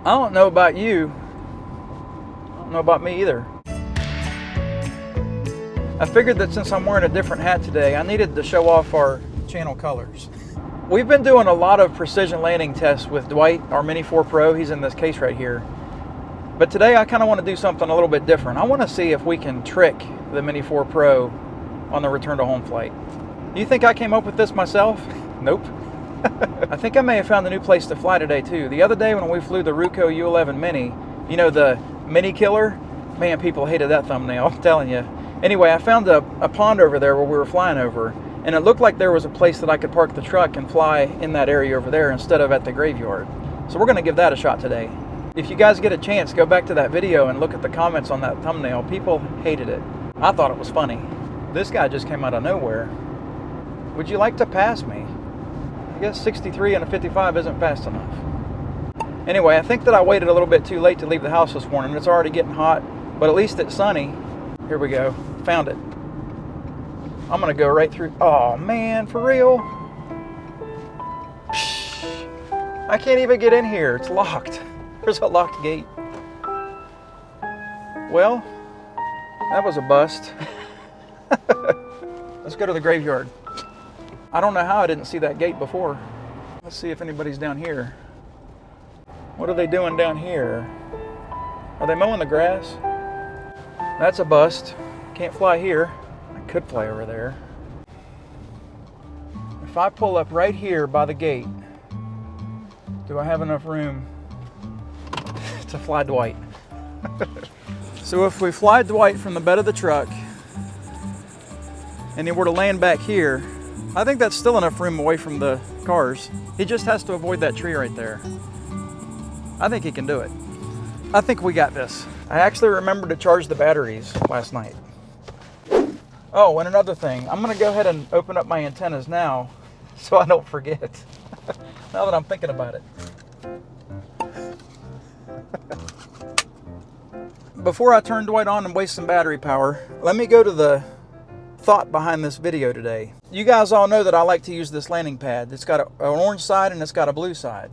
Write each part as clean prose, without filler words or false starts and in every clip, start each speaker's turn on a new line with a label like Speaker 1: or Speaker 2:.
Speaker 1: I don't know about you. I don't know about me either. I figured that since I'm wearing a different hat today, I needed to show off our channel colors. We've been doing a lot of precision landing tests with Dwight, our Mini 4 Pro. He's in this case right here. But today I kind of want to do something a little bit different. I want to see if we can trick the Mini 4 Pro on the return to home flight. Do you think I came up with this myself? Nope. I think I may have found a new place to fly today too. The other day when we flew the Ruco U11 Mini, you know, the Mini Killer, man, people hated that thumbnail, I'm telling you. Anyway, I found a pond over there where we were flying over, and it looked like there was a place that I could park the truck and fly in that area over there instead of at the graveyard. So we're going to give that a shot today. If you guys get a chance, go back to that video and look at the comments on that thumbnail. People hated it. I thought it was funny. This guy just came out of nowhere. Would you like to pass me? I guess 63 and a 55 isn't fast enough. Anyway, I think that I waited a little bit too late to leave the house this morning. It's already getting hot, but at least it's sunny. Here we go. Found it. I'm going to go right through. Oh, man, for real? I can't even get in here. It's locked. There's a locked gate. Well, that was a bust. Let's go to the graveyard. I don't know how I didn't see that gate before. Let's see if anybody's down here. What are they doing down here? Are they mowing the grass? That's a bust. Can't fly here. I could fly over there. If I pull up right here by the gate, do I have enough room to fly Dwight? So if we fly Dwight from the bed of the truck and he were to land back here, I think that's still enough room away from the cars. He just has to avoid that tree right there. I think he can do it. I think we got this. I actually remembered to charge the batteries last night. Oh, and another thing. I'm going to go ahead and open up my antennas now so I don't forget. Now that I'm thinking about it. Before I turn Dwight on and waste some battery power, let me go to the thought behind this video today. You guys all know that I like to use this landing pad. It's got an orange side and it's got a blue side.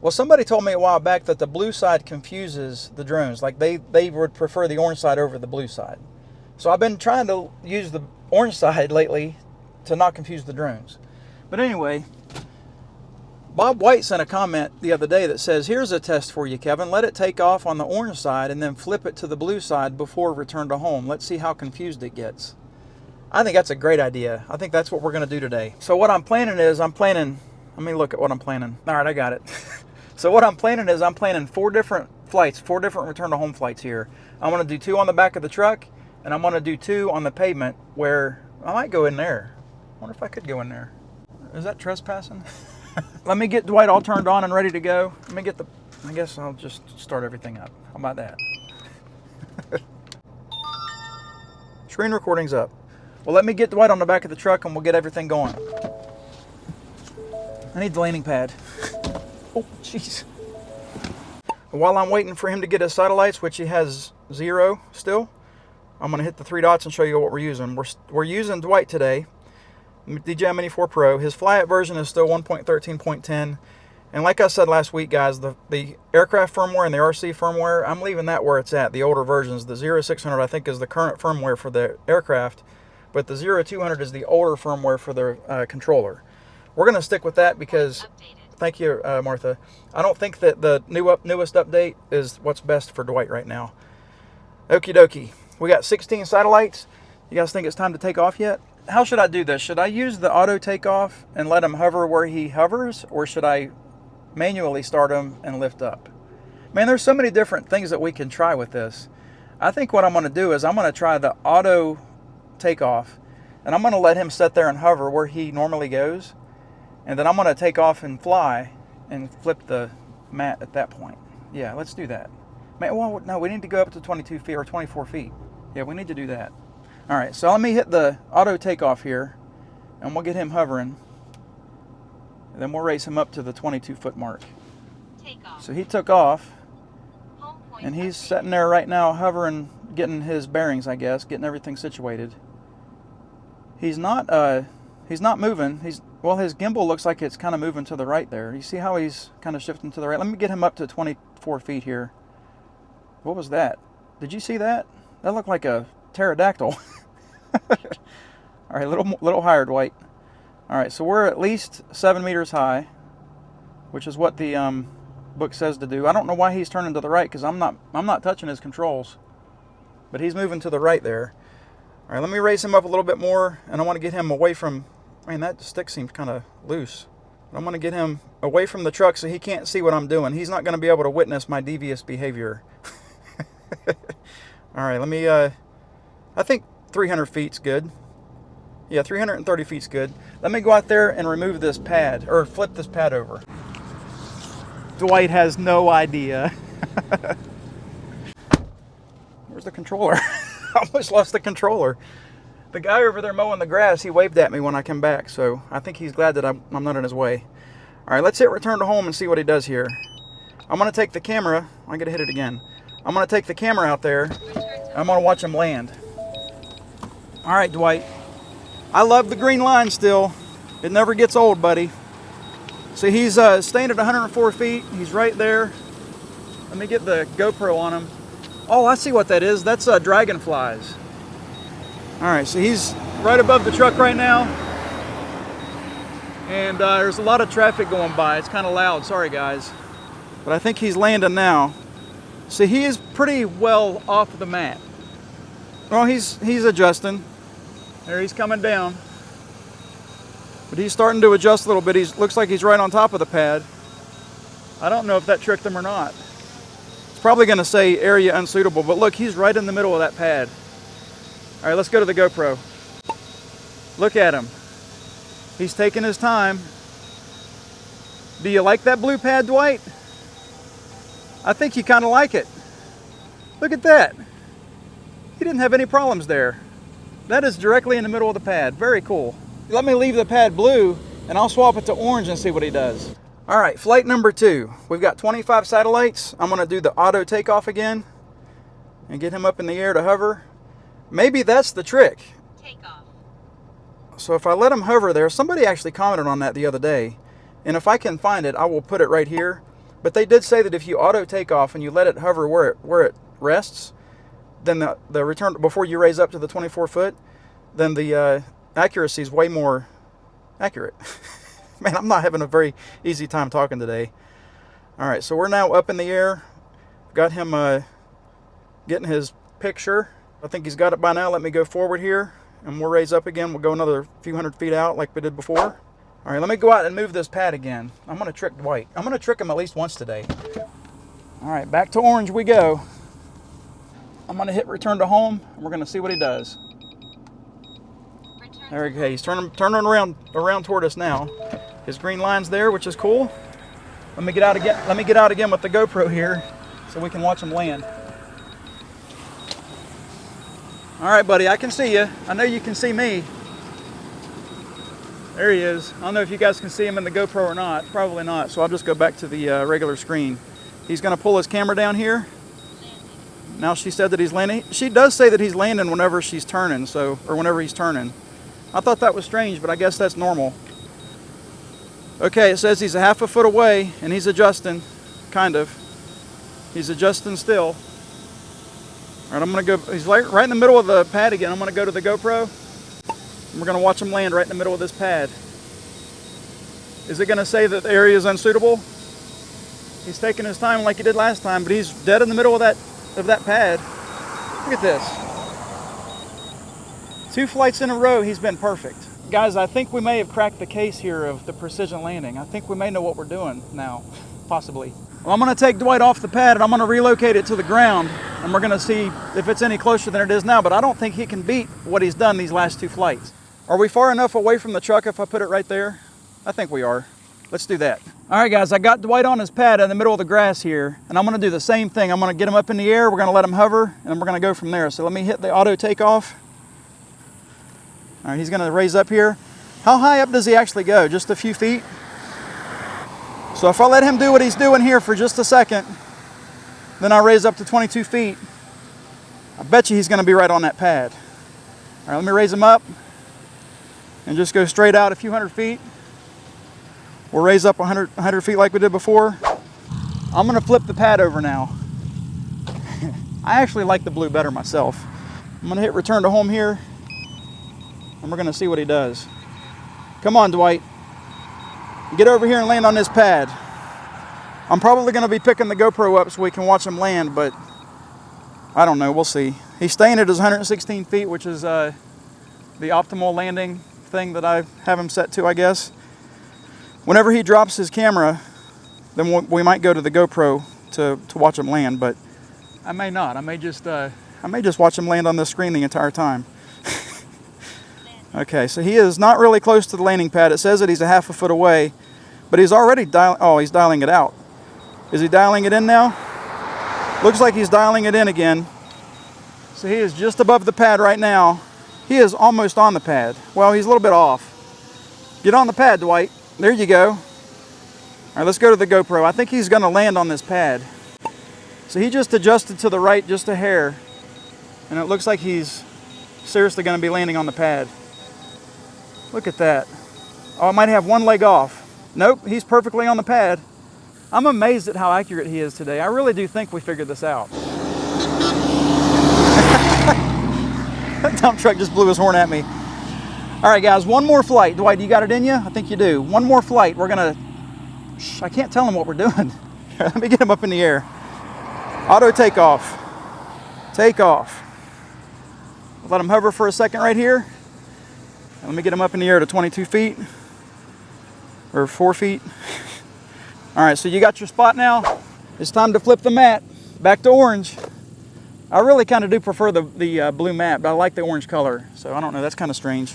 Speaker 1: Well, somebody told me a while back that the blue side confuses the drones. Like they would prefer the orange side over the blue side. So I've been trying to use the orange side lately to not confuse the drones. But anyway, Bob White sent a comment the other day that says, here's a test for you, Kevin. Let it take off on the orange side and then flip it to the blue side before return to home. Let's see how confused it gets. I think that's a great idea. I think that's what we're going to do today. So what I'm planning is, let me look at what I'm planning. All right, I got it. So what I'm planning is, I'm planning 4 different flights, 4 different return to home flights here. I'm going to do 2 on the back of the truck, and I'm going to do 2 on the pavement where I might go in there. I wonder if I could go in there. Is that trespassing? Let me get Dwight all turned on and ready to go. I guess I'll just start everything up. How about that? Screen recording's up. Well, let me get Dwight on the back of the truck and we'll get everything going. I need the landing pad. Oh, jeez. While I'm waiting for him to get his satellites, which he has 0 still, I'm going to hit the 3 dots and show you what we're using. We're using Dwight today, DJI Mini 4 Pro. His fly-out version is still 1.13.10. And like I said last week, guys, the aircraft firmware and the RC firmware, I'm leaving that where it's at. The older versions, the 0600 I think is the current firmware for the aircraft, but the 0200 is the older firmware for the controller. We're going to stick with that because, thank you, Martha. I don't think that the newest update is what's best for Dwight right now. Okie dokie. We got 16 satellites. You guys think it's time to take off yet? How should I do this? Should I use the auto takeoff and let him hover where he hovers, or should I manually start him and lift up? Man, there's so many different things that we can try with this. I think what I'm going to do is I'm going to try the auto takeoff, and I'm going to let him sit there and hover where he normally goes, and then I'm going to take off and fly and flip the mat at that point. Yeah, let's do that. Man, well, no, we need to go up to 22 feet or 24 feet. Yeah, we need to do that. All right, so let me hit the auto takeoff here, and we'll get him hovering. And then we'll raise him up to the 22-foot mark. So he took off, and he's sitting there right now hovering, getting his bearings, I guess, getting everything situated. He's not moving. His gimbal looks like it's kind of moving to the right there. You see how he's kind of shifting to the right? Let me get him up to 4 feet here. What was that? Did you see that? That looked like a pterodactyl. All right, a little higher, Dwight. All right, so we're at least 7 meters high, which is what the book says to do. I don't know why he's turning to the right, because I'm not touching his controls, but he's moving to the right there. All right, let me raise him up a little bit more, and I want to get him away from. Man, that stick seems kind of loose. But I'm going to get him away from the truck so he can't see what I'm doing. He's not going to be able to witness my devious behavior. All right, let me. I think 300 feet's good. Yeah, 330 feet's good. Let me go out there and remove this pad, or flip this pad over. Dwight has no idea. Where's the controller? I almost lost the controller. The guy over there mowing the grass, he waved at me when I came back, so I think he's glad that I'm not in his way. All right, let's hit return to home and see what he does here. I'm going to take the camera. I got to hit it again. I'm going to take the camera out there. I'm going to watch him land. All right, Dwight. I love the green line still. It never gets old, buddy. See, he's staying at 104 feet. He's right there. Let me get the GoPro on him. Oh, I see what that is. That's dragonflies. All right, so he's right above the truck right now. And there's a lot of traffic going by. It's kind of loud. Sorry, guys. But I think he's landing now. See, he is pretty well off the mat. Well, he's adjusting. There, he's coming down. But he's starting to adjust a little bit. Looks like he's right on top of the pad. I don't know if that tricked him or not. It's probably going to say area unsuitable, but look, he's right in the middle of that pad. All right, let's go to the GoPro. Look at him. He's taking his time. Do you like that blue pad, Dwight? I think you kind of like it. Look at that. He didn't have any problems there. That is directly in the middle of the pad. Very cool. Let me leave the pad blue and I'll swap it to orange and see what he does. All right, flight number 2. We've got 25 satellites. I'm gonna do the auto takeoff again and get him up in the air to hover. Maybe that's the trick. Takeoff. So if I let him hover there, somebody actually commented on that the other day. And if I can find it, I will put it right here. But they did say that if you auto take off and you let it hover where it rests, then the return, before you raise up to the 24 foot, then the accuracy is way more accurate. Man, I'm not having a very easy time talking today. All right, so we're now up in the air. Got him getting his picture. I think he's got it by now. Let me go forward here and we'll raise up again. We'll go another few hundred feet out like we did before. All right, let me go out and move this pad again. I'm gonna trick Dwight. I'm gonna trick him at least once today. All right, back to orange we go. I'm gonna hit return to home and we're gonna see what he does. There we go. He's turning around toward us now. His green line's there, which is cool. Let me get out again. Let me get out again with the GoPro here so we can watch him land. All right, buddy, I can see you. I know you can see me. There he is. I don't know if you guys can see him in the GoPro or not. Probably not, so I'll just go back to the regular screen. He's gonna pull his camera down here. Now she said that he's landing. She does say that he's landing whenever she's turning, or whenever he's turning. I thought that was strange, but I guess that's normal. Okay, it says he's a half a foot away, and he's adjusting, kind of. He's adjusting still. All right, I'm gonna go, he's right in the middle of the pad again. I'm gonna go to the GoPro, and we're gonna watch him land right in the middle of this pad. Is it gonna say that the area is unsuitable? He's taking his time like he did last time, but he's dead in the middle of that pad. Look at this. 2 flights in a row, he's been perfect. Guys, I think we may have cracked the case here of the precision landing. I think we may know what we're doing now, possibly. Well, I'm gonna take Dwight off the pad and I'm gonna relocate it to the ground and we're gonna see if it's any closer than it is now, but I don't think he can beat what he's done these last 2 flights. Are we far enough away from the truck if I put it right there? I think we are. Let's do that. All right, guys, I got Dwight on his pad in the middle of the grass here, and I'm gonna do the same thing. I'm gonna get him up in the air, we're gonna let him hover, and we're gonna go from there. So let me hit the auto takeoff. All right, he's gonna raise up here. How high up does he actually go? Just a few feet? So if I let him do what he's doing here for just a second, then I raise up to 22 feet, I bet you he's gonna be right on that pad. All right, let me raise him up and just go straight out a few hundred feet. We'll raise up 100 feet like we did before. I'm gonna flip the pad over now. I actually like the blue better myself. I'm gonna hit return to home here, and we're gonna see what he does. Come on, Dwight. Get over here and land on this pad. I'm probably gonna be picking the GoPro up so we can watch him land, but I don't know, we'll see. He's staying at his 116 feet, which is the optimal landing thing that I have him set to, I guess. Whenever he drops his camera, then we might go to the GoPro to watch him land, but I may not. I may just watch him land on this screen the entire time. Okay, so he is not really close to the landing pad. It says that he's a half a foot away, but he's already he's dialing it out. Is he dialing it in now? Looks like he's dialing it in again. So he is just above the pad right now. He is almost on the pad. Well, he's a little bit off. Get on the pad, Dwight. There you go. All right, let's go to the GoPro. I think he's going to land on this pad. So he just adjusted to the right just a hair, and it looks like he's seriously going to be landing on the pad. Look at that. Oh, I might have one leg off. Nope, he's perfectly on the pad. I'm amazed at how accurate he is today. I really do think we figured this out. That dump truck just blew his horn at me. All right, guys, one more flight. Dwight, you got it in you? I think you do. One more flight. We're gonna, I can't tell him what we're doing. Let me get him up in the air. Auto takeoff. Take off. Let him hover for a second right here. Let me get him up in the air to 22 feet. Or 4 feet. All right, so you got your spot now. It's time to flip the mat back to orange. I really kind of do prefer the blue mat, but I like the orange color. So I don't know, that's kind of strange.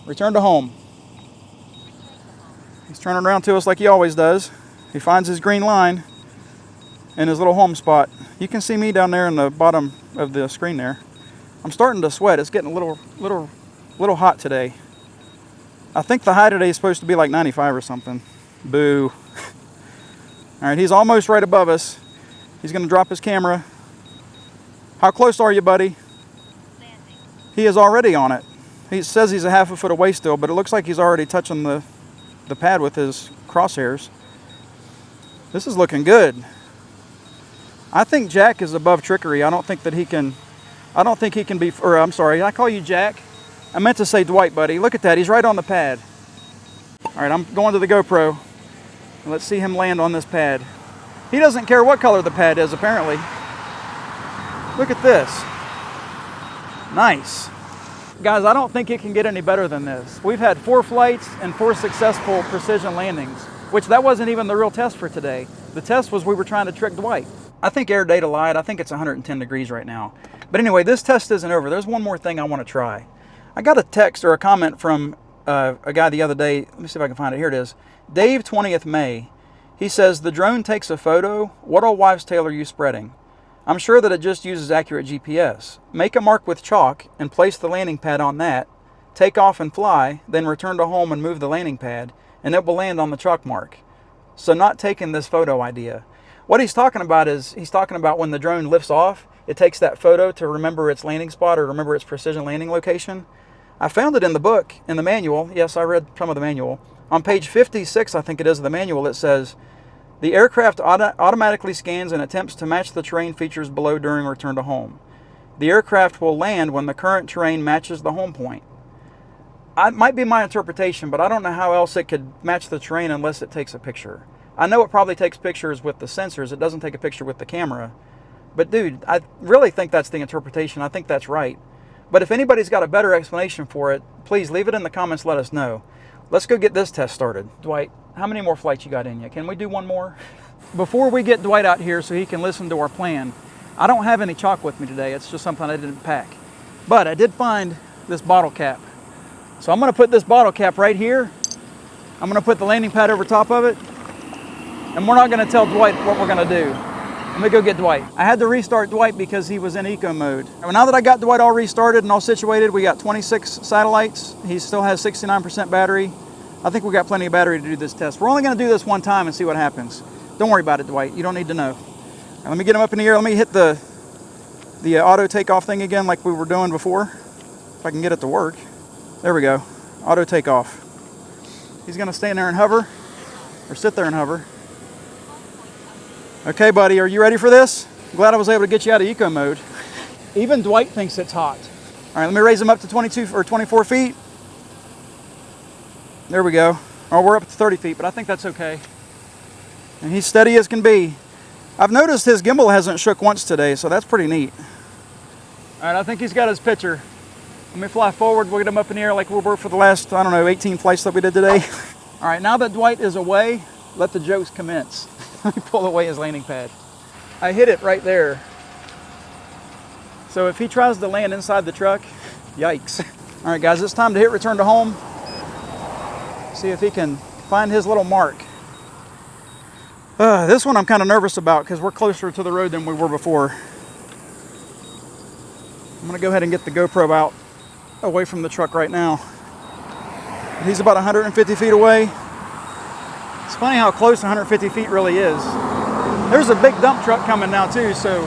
Speaker 1: Return to home. He's turning around to us like he always does. He finds his green line in his little home spot. You can see me down there in the bottom of the screen there. I'm starting to sweat. It's getting a little hot today. I think the high today is supposed to be like 95 or something. Boo. All right, he's almost right above us. He's going to drop his camera. How close are you, buddy? Landing. He is already on it. He says he's a half a foot away still, but it looks like he's already touching the pad with his crosshairs. This is looking good. I think Jack is above trickery. I don't think he can be, or I'm sorry, I call you Jack? I meant to say Dwight, buddy. Look at that, he's right on the pad. All right, I'm going to the GoPro. Let's see him land on this pad. He doesn't care what color the pad is, apparently. Look at this. Nice. Guys, I don't think it can get any better than this. We've had 4 flights and 4 successful precision landings, which that wasn't even the real test for today. The test was we were trying to trick Dwight. I think Air Data lied. I think it's 110 degrees right now. But anyway, this test isn't over. There's one more thing I want to try. I got a text or a comment from a guy the other day. Let me see if I can find it. Here it is. Dave 20th May. He says, the drone takes a photo. What all wives' tale are you spreading? I'm sure that it just uses accurate GPS. Make a mark with chalk and place the landing pad on that. Take off and fly, then return to home and move the landing pad, and it will land on the chalk mark. So not taking this photo idea. What he's talking about is, he's talking about when the drone lifts off, it takes that photo to remember its landing spot or remember its precision landing location. I found it in the book, in the manual. Yes, I read some of the manual. On page 56, I think it is, of the manual, it says, the aircraft automatically scans and attempts to match the terrain features below during return to home. The aircraft will land when the current terrain matches the home point. It might be my interpretation, but I don't know how else it could match the terrain unless it takes a picture. I know it probably takes pictures with the sensors. It doesn't take a picture with the camera. But dude, I really think that's the interpretation. I think that's right. But if anybody's got a better explanation for it, please leave it in the comments, let us know. Let's go get this test started. Dwight, how many more flights you got in you? Can we do one more? Before we get Dwight out here so he can listen to our plan, I don't have any chalk with me today. It's just something I didn't pack. But I did find this bottle cap. So I'm gonna put this bottle cap right here. I'm gonna put the landing pad over top of it. And we're not gonna tell Dwight what we're gonna do. Let me go get Dwight. I had to restart Dwight because he was in eco mode. And now that I got Dwight all restarted and all situated, we got 26 satellites. He still has 69% battery. I think we got plenty of battery to do this test. We're only gonna do this one time and see what happens. Don't worry about it, Dwight. You don't need to know. Now, let me get him up in the air. Let me hit the auto takeoff thing again like we were doing before. If I can get it to work. There we go. Auto takeoff. He's gonna stand there and hover, or sit there and hover. Okay, buddy, are you ready for this? I'm glad I was able to get you out of eco mode. Even Dwight thinks it's hot. All right, let me raise him up to 22 or 24 feet. There we go. Oh, we're up to 30 feet, but I think that's okay. And he's steady as can be. I've noticed his gimbal hasn't shook once today, so that's pretty neat. All right, I think he's got his picture. Let me fly forward. We'll get him up in the air like we were for the last, I don't know, 18 flights that we did today. All right, now that Dwight is away, let the jokes commence. Let me pull away his landing pad. I hit it right there. So if he tries to land inside the truck, yikes. All right, guys, it's time to hit return to home. See if he can find his little mark. This one I'm kind of nervous about because we're closer to the road than we were before. I'm gonna go ahead and get the GoPro out away from the truck right now. He's about 150 feet away. It's funny how close 150 feet really is. There's a big dump truck coming now too, so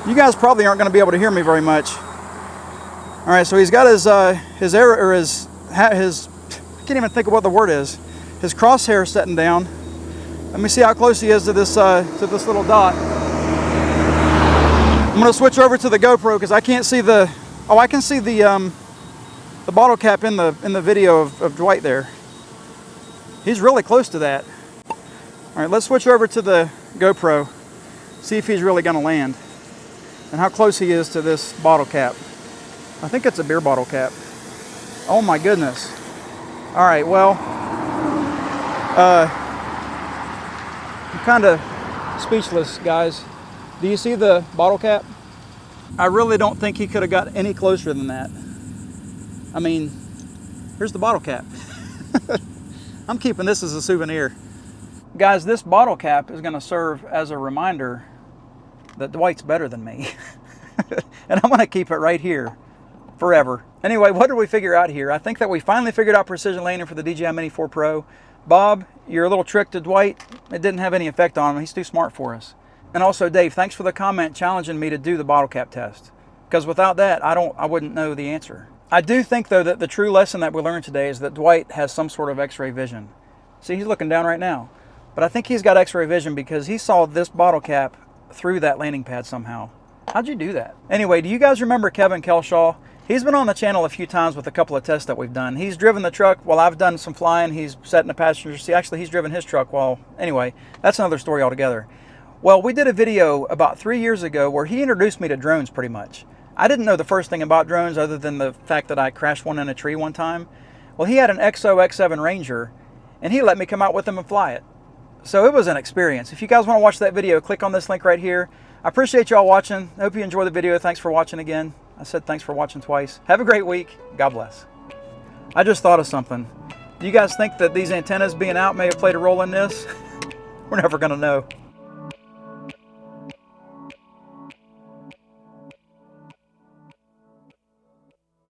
Speaker 1: you guys probably aren't gonna be able to hear me very much. All right, so he's got his arrow, or his I can't even think of what the word is. His crosshair setting down. Let me see how close he is to this little dot. I'm gonna switch over to the GoPro because I can't see the. Oh, I can see the bottle cap in the video of Dwight there. He's really close to that. All right, let's switch over to the GoPro. See if he's really gonna land and how close he is to this bottle cap. I think it's a beer bottle cap. Oh my goodness. All right, well, I'm kind of speechless, guys. Do you see the bottle cap? I really don't think he could have got any closer than that. I mean, here's the bottle cap. I'm keeping this as a souvenir. Guys, this bottle cap is going to serve as a reminder that Dwight's better than me. And I'm going to keep it right here forever. Anyway, what did we figure out here? I think that we finally figured out precision landing for the DJI Mini 4 Pro. Bob, your little trick to Dwight, it didn't have any effect on him. He's too smart for us. And also, Dave, thanks for the comment challenging me to do the bottle cap test. Because without that, I wouldn't know the answer. I do think, though, that the true lesson that we learned today is that Dwight has some sort of X-ray vision. See, he's looking down right now. But I think he's got X-ray vision because he saw this bottle cap through that landing pad somehow. How'd you do that? Anyway, do you guys remember Kevin Kelshaw? He's been on the channel a few times with a couple of tests that we've done. He's driven the truck while I've done some flying. He's sat in the passenger seat. Actually, he's driven his truck while... Anyway, that's another story altogether. Well, we did a video about 3 years ago where he introduced me to drones pretty much. I didn't know the first thing about drones other than the fact that I crashed one in a tree one time. Well, he had an XO X7 Ranger, and he let me come out with him and fly it. So it was an experience. If you guys want to watch that video, click on this link right here. I appreciate y'all watching. I hope you enjoyed the video. Thanks for watching again. I said thanks for watching twice. Have a great week. God bless. I just thought of something. Do you guys think that these antennas being out may have played a role in this? We're never going to know.